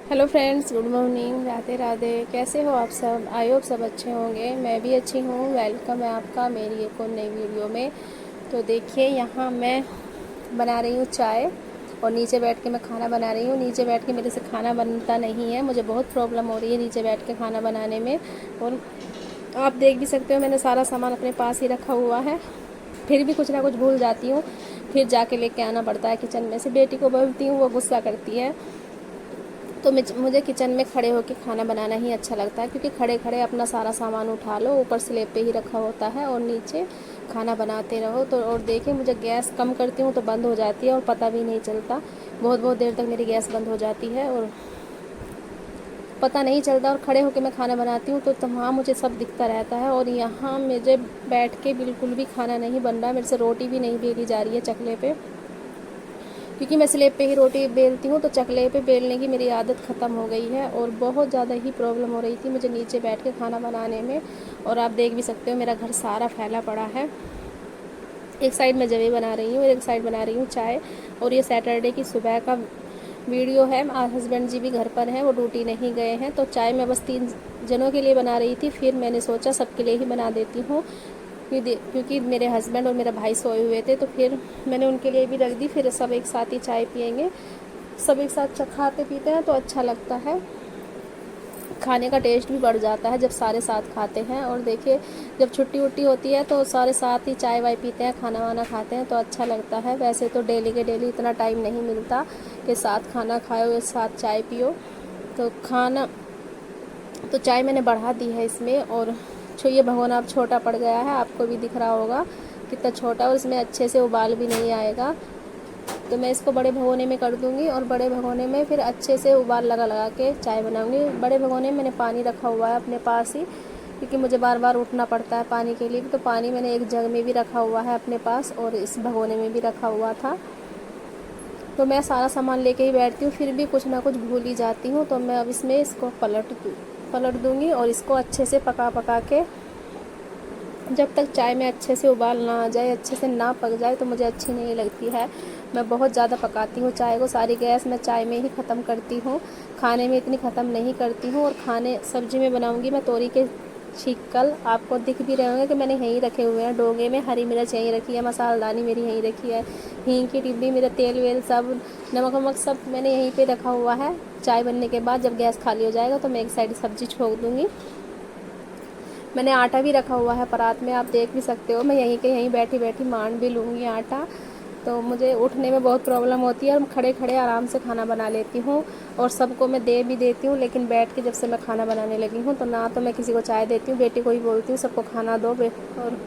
Hello friends, good morning, Radhe Radhe. कैसे हो आप सब? आई होप सब अच्छे होंगे। मैं भी अच्छी हूँ। वेलकम है आपका मेरी एक और नई वीडियो में। तो देखिए, यहाँ मैं बना रही हूँ चाय और नीचे बैठ के मैं खाना बना रही हूँ। नीचे बैठ के मेरे से खाना बनता नहीं है, मुझे बहुत प्रॉब्लम हो रही है नीचे बैठ के खाना बनाने में। और आप देख भी सकते हो, मैंने सारा सामान अपने पास ही रखा हुआ है, फिर भी कुछ ना कुछ भूल जाती हूँ, फिर जाके लेके आना पड़ता है किचन में से। बेटी को बोलती हूँ, वो गुस्सा करती है। तो मुझे किचन में खड़े होकर खाना बनाना ही अच्छा लगता है, क्योंकि खड़े खड़े अपना सारा सामान उठा लो, ऊपर स्लैब पे ही रखा होता है और नीचे खाना बनाते रहो। तो और देखिए, मुझे गैस कम करती हूँ तो बंद हो जाती है और पता भी नहीं चलता। बहुत बहुत देर तक मेरी गैस बंद हो जाती है और पता नहीं चलता। और खड़े होकर मैं खाना बनाती हूँ तो वहाँ मुझे सब दिखता रहता है। और यहाँ मुझे बैठ के बिल्कुल भी खाना नहीं बन रहा है, मेरे से रोटी भी नहीं बेली जा रही है चकले पे, क्योंकि मैं स्लेब पे ही रोटी बेलती हूँ। तो चकले पे बेलने की मेरी आदत ख़त्म हो गई है और बहुत ज़्यादा ही प्रॉब्लम हो रही थी मुझे नीचे बैठ के खाना बनाने में। और आप देख भी सकते हो, मेरा घर सारा फैला पड़ा है। एक साइड मैं जवे बना रही हूँ और एक साइड बना रही हूँ चाय। और ये सैटरडे की सुबह का वीडियो है। हस्बैंड जी भी घर पर हैं, वो ड्यूटी नहीं गए हैं। तो चाय मैं बस 3 जनों के लिए बना रही थी, फिर मैंने सोचा सबके लिए ही बना देती हूँ, क्योंकि मेरे हस्बैंड और मेरा भाई सोए हुए थे। तो फिर मैंने उनके लिए भी रख दी। फिर सब एक साथ ही चाय पियेंगे, सब एक साथ खाते पीते हैं तो अच्छा लगता है। खाने का टेस्ट भी बढ़ जाता है जब सारे साथ खाते हैं। और देखिए, जब छुट्टी उट्टी होती है तो सारे साथ ही चाय वाय पीते हैं, खाना वाना खाते हैं तो अच्छा लगता है। वैसे तो डेली के डेली इतना टाइम नहीं मिलता कि साथ खाना खाओ या साथ चाय पियो। तो तो चाय मैंने बढ़ा दी है इसमें। और ये भगोना अब छोटा पड़ गया है, आपको भी दिख रहा होगा कितना छोटा, और इसमें अच्छे से उबाल भी नहीं आएगा। तो मैं इसको बड़े भगोने में कर दूंगी और बड़े भगोने में फिर अच्छे से उबाल लगा लगा के चाय बनाऊंगी। बड़े भगोने में मैंने पानी रखा हुआ है अपने पास ही, क्योंकि मुझे बार बार उठना पड़ता है पानी के लिए। तो पानी मैंने एक जग में भी रखा हुआ है अपने पास और इस भगोने में भी रखा हुआ था। तो मैं सारा सामान लेके ही बैठती हूँ, फिर भी कुछ ना कुछ भूल ही जाती हूँ। तो मैं अब इसमें इसको पलट दूँगी और इसको अच्छे से पका पका के, जब तक चाय में अच्छे से उबाल ना आ जाए, अच्छे से ना पक जाए, तो मुझे अच्छी नहीं लगती है। मैं बहुत ज़्यादा पकाती हूँ चाय को, सारी गैस मैं चाय में ही ख़त्म करती हूँ, खाने में इतनी ख़त्म नहीं करती हूँ। और सब्ज़ी में बनाऊँगी मैं तोरी के छिकल, आपको दिख भी रहे होंगे कि मैंने यहीं रखे हुए हैं डोंगे में। हरी मिर्च यहीं रखी है, मसालदानी मेरी यहीं रखी है, हींग की डिब्बी, मेरा तेल वेल सब, नमक वमक सब मैंने यहीं पे रखा हुआ है। चाय बनने के बाद जब गैस खाली हो जाएगा तो मैं एक साइड सब्ज़ी छोड़ दूँगी। मैंने आटा भी रखा हुआ है परात में, आप देख भी सकते हो। मैं यहीं के यहीं बैठी बैठी मान भी लूँगी आटा। तो मुझे उठने में बहुत प्रॉब्लम होती है और खड़े खड़े आराम से खाना बना लेती हूँ और सबको मैं दे भी देती हूँ। लेकिन बैठ के जब से मैं खाना बनाने लगी हूँ तो ना तो मैं किसी को चाय देती हूँ, बेटी को ही बोलती हूँ सबको खाना दो। और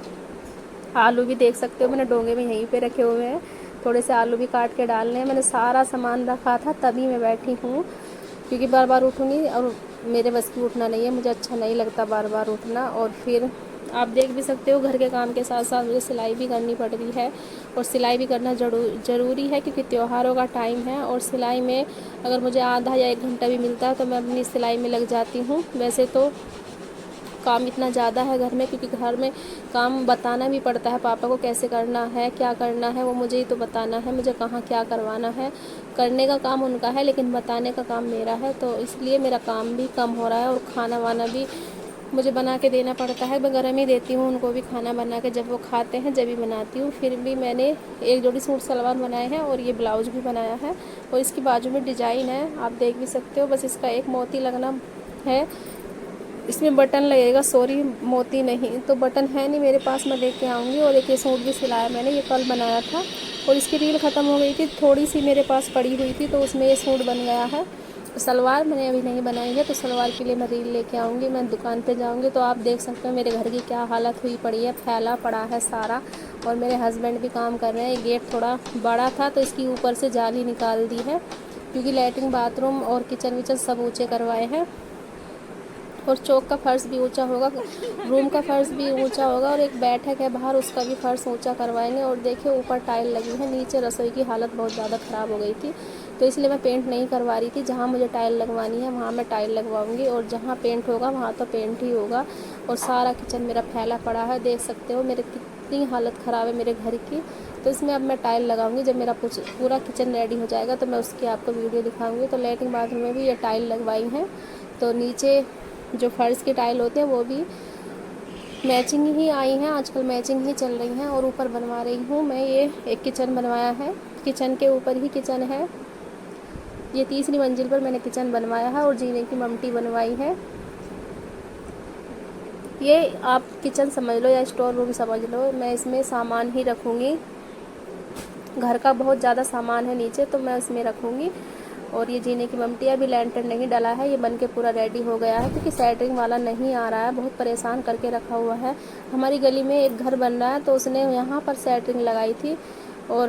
आलू भी देख सकते हो, मैंने डोंगे में यहीं पे रखे हुए हैं, थोड़े से आलू भी काट के डालने हैं। मैंने सारा सामान रखा था तभी मैं बैठी हूँ, क्योंकि बार बार उठूँगी और मेरे बस की उठना नहीं है, मुझे अच्छा नहीं लगता बार बार उठना। और फिर आप देख भी सकते हो, घर के काम के साथ साथ मुझे सिलाई भी करनी पड़ रही है। और सिलाई भी करना ज़रूरी है, क्योंकि त्योहारों का टाइम है। और सिलाई में अगर मुझे आधा या 1 घंटा भी मिलता है तो मैं अपनी सिलाई में लग जाती हूँ। वैसे तो काम इतना ज़्यादा है घर में, क्योंकि घर में काम बताना भी पड़ता है पापा को, कैसे करना है क्या करना है, वो मुझे ही तो बताना है, मुझे कहाँ क्या करवाना है। करने का काम उनका है लेकिन बताने का काम मेरा है, तो इसलिए मेरा काम भी कम हो रहा है। और खाना वाना भी मुझे बना के देना पड़ता है, मैं गर्म ही देती हूँ उनको भी खाना बना के, जब वो खाते हैं जब ही बनाती हूँ। फिर भी मैंने एक जोड़ी सूट सलवार बनाए हैं और ये ब्लाउज भी बनाया है, और इसकी बाजू में डिजाइन है, आप देख भी सकते हो। बस इसका एक मोती लगना है, इसमें बटन लगेगा, सॉरी मोती नहीं, तो बटन है नहीं मेरे पास, मैं लेके आऊँगी। और एक ये सूट भी सिलाया मैंने, ये कल बनाया था और इसकी रील ख़त्म हो गई थी, थोड़ी सी मेरे पास पड़ी हुई थी, तो उसमें ये सूट बन गया है। सलवार मैंने अभी नहीं बनाई है, तो सलवार के लिए मैं रील लेके आऊँगी, मैं दुकान पे जाऊँगी। तो आप देख सकते हो मेरे घर की क्या हालत हुई पड़ी है, फैला पड़ा है सारा। और मेरे हस्बैंड भी काम कर रहे हैं। ये गेट थोड़ा बड़ा था तो इसकी ऊपर से जाली निकाल दी है, क्योंकि लैट्रिन बाथरूम और किचन विचन सब ऊँचे करवाए हैं। और चौक का फर्श भी ऊंचा होगा, रूम का फर्श भी ऊंचा होगा, और एक बैठक है बाहर, उसका भी फर्श ऊंचा करवाएंगे। और देखिए ऊपर टाइल लगी है, नीचे रसोई की हालत बहुत ज़्यादा ख़राब हो गई थी, तो इसलिए मैं पेंट नहीं करवा रही थी। जहाँ मुझे टाइल लगवानी है वहाँ मैं टाइल लगवाऊंगी, और जहाँ पेंट होगा वहाँ तो पेंट ही होगा। और सारा किचन मेरा फैला पड़ा है, देख सकते हो मेरे कितनी हालत ख़राब है मेरे घर की। تو اس میں اب میں ٹائل لگاؤں گی. جب میرا پورا کچن ریڈی ہو جائے گا تو میں اس کی آپ کو ویڈیو دکھاؤں گی. تو لیٹرن باتھ روم میں بھی یہ ٹائل لگوائی ہیں. تو نیچے جو فرش کی ٹائل ہوتے ہیں وہ بھی میچنگ ہی آئی ہیں, آج کل میچنگ ہی چل رہی ہیں. اور اوپر بنوا رہی ہوں میں یہ ایک کچن بنوایا ہے, کچن کے اوپر ہی کچن ہے. یہ 3ری منزل پر میں نے کچن بنوایا ہے اور جینے کی ممٹی بنوائی ہے. یہ آپ کچن سمجھ لو یا اسٹور روم سمجھ لو. میں اس میں سامان ہی رکھوں گی, گھر کا بہت زیادہ سامان ہے نیچے تو میں اس میں رکھوں گی. اور یہ جینے کی ممٹی ابھی لینٹر نہیں ڈلا ہے, یہ بن کے پورا ریڈی ہو گیا ہے کیونکہ سیٹرنگ والا نہیں آ رہا ہے, بہت پریشان کر کے رکھا ہوا ہے. ہماری گلی میں ایک گھر بن رہا ہے تو اس نے یہاں پر سیٹرنگ لگائی تھی, اور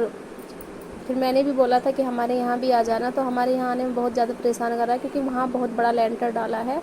پھر میں نے بھی بولا تھا کہ ہمارے یہاں بھی آ جانا. تو ہمارے یہاں آنے میں بہت زیادہ پریشان کر رہا ہے کیونکہ وہاں بہت بڑا لینٹر ڈالا ہے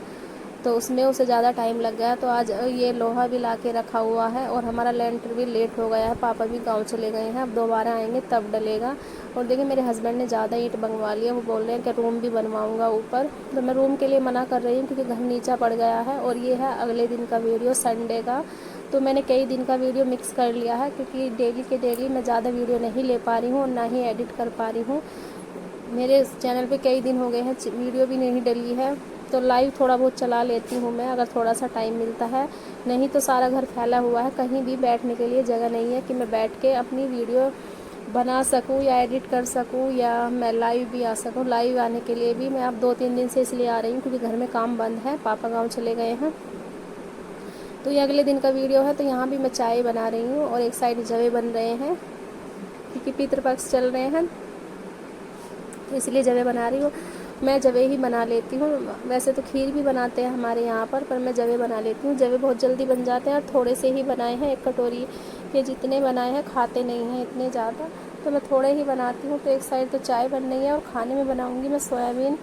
تو اس میں اسے زیادہ ٹائم لگ گیا. تو آج یہ لوہا بھی لا کے رکھا ہوا ہے اور ہمارا لینٹر بھی لیٹ ہو گیا ہے. پاپا بھی گاؤں چلے گئے ہیں, اب دوبارہ آئیں گے تب ڈلے گا. اور دیکھیں میرے ہسبینڈ نے زیادہ اینٹ بنوا لیا, وہ بول رہے ہیں کہ روم بھی بنواؤں گا اوپر. تو میں روم کے لیے منع کر رہی ہوں کیونکہ گھر نیچا پڑ گیا ہے. اور یہ ہے اگلے دن کا ویڈیو, سنڈے کا. تو میں نے کئی دن کا ویڈیو مکس کر لیا ہے کیونکہ ڈیلی کے ڈیلی میں زیادہ ویڈیو نہیں لے پا رہی ہوں اور نہ ہی ایڈٹ کر پا رہی ہوں. میرے چینل پہ کئی دن ہو گئے ہیں ویڈیو بھی نہیں ڈلی ہے, تو لائیو تھوڑا بہت چلا لیتی ہوں میں اگر تھوڑا سا ٹائم ملتا ہے. نہیں تو سارا گھر پھیلا ہوا ہے, کہیں بھی بیٹھنے کے لیے جگہ نہیں ہے کہ میں بیٹھ کے اپنی ویڈیو بنا سکوں یا ایڈٹ کر سکوں یا میں لائیو بھی آ سکوں. لائیو آنے کے لیے بھی میں اب 2-3 دن سے اس لیے آ رہی ہوں کیونکہ گھر میں کام بند ہے, پاپا گاؤں چلے گئے ہیں. تو یہ اگلے دن کا ویڈیو ہے. تو یہاں بھی میں چائے بنا رہی ہوں اور ایک سائڈ جوے بن رہے ہیں کیونکہ پتر پکش چل رہے ہیں تو اس لیے جوے بنا رہی ہوں. میں جوے ہی بنا لیتی ہوں, ویسے تو کھیر بھی بناتے ہیں ہمارے یہاں پر میں جوے بنا لیتی ہوں. جوے بہت جلدی بن جاتے ہیں اور تھوڑے سے ہی بنائے ہیں, ایک کٹوری کے جتنے بنائے ہیں کھاتے نہیں ہیں اتنے زیادہ, تو میں تھوڑے ہی بناتی ہوں. تو ایک سائڈ تو چائے بن رہی ہے اور کھانے میں بناؤں گی میں سویابین.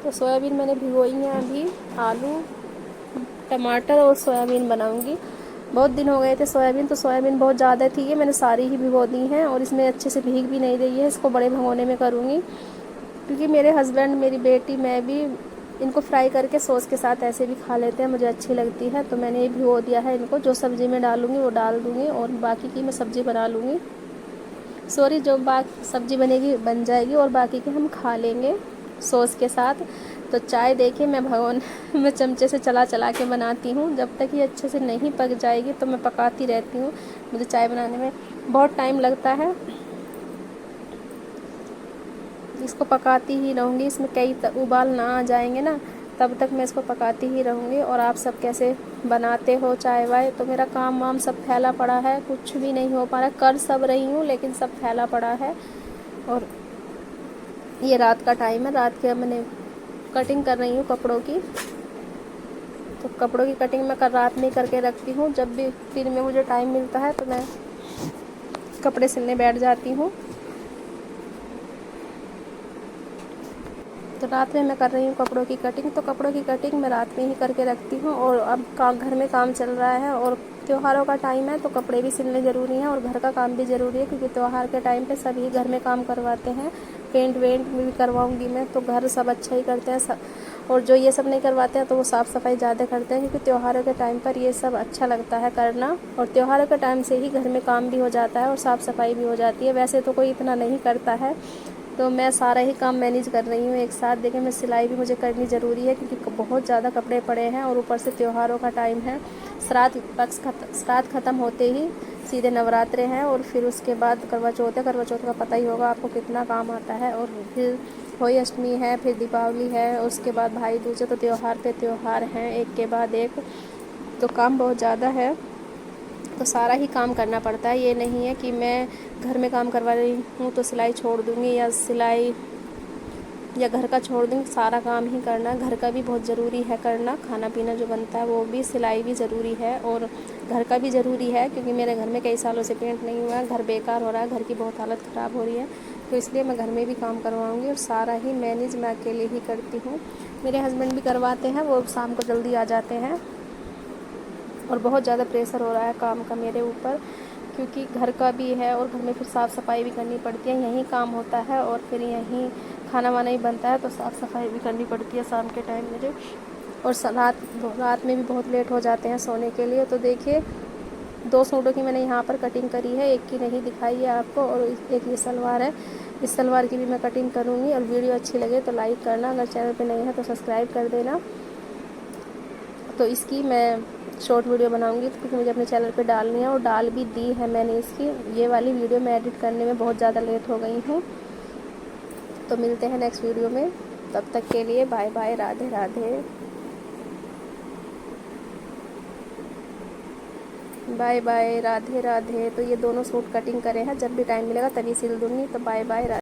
تو سویابین میں نے بھگوئی ہیں ابھی, آلو ٹماٹر اور سویابین بناؤں گی. بہت دن ہو گئے تھے سویابین, تو سویابین بہت زیادہ تھی یہ میں نے ساری ہی بھگو دی ہیں اور اس میں اچھے سے بھیگ بھی نہیں رہی ہے. اس کو بڑے بھگونے میں کروں گی کیونکہ میرے ہسبینڈ, میری بیٹی, میں بھی ان کو فرائی کر کے سوس کے ساتھ ایسے بھی کھا لیتے ہیں, مجھے اچھی لگتی ہے. تو میں نے یہ بھگو دیا ہے ان کو, جو سبزی میں ڈالوں گی وہ ڈال دوں گی اور باقی کی میں سبزی بنا لوں گی. سوری, جو سبزی بنے گی بن جائے گی اور باقی کے ہم کھا لیں گے سوس کے ساتھ. تو چائے دیکھیں میں میں چمچے سے چلا چلا کے بناتی ہوں, جب تک یہ اچھے سے نہیں پک جائے گی تو میں پکاتی رہتی ہوں. مجھے چائے بنانے میں بہت ٹائم لگتا ہے, اس کو پکاتی ہی رہوں گی. اس میں کئی ابال نہ آ جائیں گے نا تب تک میں اس کو پکاتی ہی رہوں گی. اور آپ سب کیسے بناتے ہو چائے وائے؟ تو میرا کام وام سب پھیلا پڑا ہے, کچھ بھی نہیں ہو پا رہا. کر سب رہی ہوں لیکن سب پھیلا پڑا ہے. اور یہ رات کا ٹائم ہے, رات کے میں نے کٹنگ کر رہی ہوں کپڑوں کی. تو کپڑوں کی کٹنگ میں رات میں کر کے رکھتی ہوں, جب بھی دن میں مجھے ٹائم ملتا ہے تو میں کپڑے سلنے بیٹھ جاتی ہوں. تو رات میں کر رہی ہوں کپڑوں کی کٹنگ. تو کپڑوں کی کٹنگ میں رات میں ہی کر کے رکھتی ہوں. اور اب گھر میں کام چل رہا ہے اور تیوہاروں کا ٹائم ہے تو کپڑے بھی سلنے ضروری ہیں اور گھر کا کام بھی ضروری ہے کیونکہ تیوہار کے ٹائم پہ سبھی گھر میں کام کرواتے ہیں. پینٹ وینٹ بھی کرواؤں گی میں, تو گھر سب اچھا ہی کرتے ہیں. اور جو یہ سب نہیں کرواتے ہیں تو وہ صاف صفائی زیادہ کرتے ہیں کیونکہ تیوہاروں کے ٹائم پر یہ سب اچھا لگتا ہے کرنا. اور تیوہاروں کے ٹائم سے ہی گھر میں کام بھی ہو جاتا ہے اور صاف صفائی بھی ہو جاتی ہے. ویسے تو کوئی اتنا نہیں کرتا ہے, تو میں سارا ہی کام مینیج کر رہی ہوں ایک ساتھ. دیکھیں میں سلائی بھی مجھے کرنی ضروری ہے کیونکہ بہت زیادہ کپڑے پڑے ہیں اور اوپر سے تیوہاروں کا ٹائم ہے. شرادھ ختم ہوتے ہی سیدھے نوراترے ہیں اور پھر اس کے بعد کروا چوتھ ہے. کروا چوتھ کا پتہ ہی ہوگا آپ کو کتنا کام آتا ہے. اور پھر ہوئی اشٹمی ہے, پھر دیپاولی ہے, اس کے بعد بھائی دوج ہے. تو تیوہار پہ تیوہار ہیں ایک کے بعد ایک, تو کام بہت زیادہ ہے. تو سارا ہی کام کرنا پڑتا ہے, یہ نہیں ہے کہ میں گھر میں کام کروا رہی ہوں تو سلائی چھوڑ دوں گی یا سلائی یا گھر کا چھوڑ دوں. سارا کام ہی کرنا, گھر کا بھی بہت ضروری ہے کرنا. کھانا پینا جو بنتا ہے وہ بھی, سلائی بھی ضروری ہے اور گھر کا بھی ضروری ہے کیونکہ میرے گھر میں کئی سالوں سے پینٹ نہیں ہوا ہے. گھر بیکار ہو رہا ہے, گھر کی بہت حالت خراب ہو رہی ہے. تو اس لیے میں گھر میں بھی کام کرواؤں گی اور سارا ہی مینیج میں اکیلے ہی کرتی ہوں. میرے ہسبینڈ بھی کرواتے ہیں, وہ شام کو جلدی آ جاتے ہیں. اور بہت زیادہ پریشر ہو رہا ہے کام کا میرے اوپر کیونکہ گھر کا بھی ہے اور گھر میں پھر صاف صفائی بھی کرنی پڑتی ہے. یہیں کام ہوتا ہے اور پھر یہیں کھانا وانا ہی بنتا ہے, تو صاف صفائی بھی کرنی پڑتی ہے شام کے ٹائم مجھے. اور رات میں بھی بہت لیٹ ہو جاتے ہیں سونے کے لیے. تو دیکھیے 2 सूटों की मैंने यहाँ पर कटिंग करी है, एक की नहीं दिखाई है आपको, और एक ये सलवार है। इस सलवार की भी मैं कटिंग करूँगी। और वीडियो अच्छी लगे तो लाइक करना, अगर चैनल पे नए हैं तो सब्सक्राइब कर देना। तो इसकी मैं शॉर्ट वीडियो बनाऊंगी क्योंकि मुझे अपने चैनल पे डालनी है, और डाल भी दी है मैंने इसकी। ये वाली वीडियो मैं एडिट करने में बहुत ज़्यादा लेट हो गई हूँ। तो मिलते हैं नेक्स्ट वीडियो में, तब तक के लिए bye bye, Radhe Radhe, bye bye, Radhe Radhe. तो ये दोनों सूट कटिंग करे हैं, जब भी टाइम मिलेगा तभी सिल दूँगी। तो बाय बाय, राधे।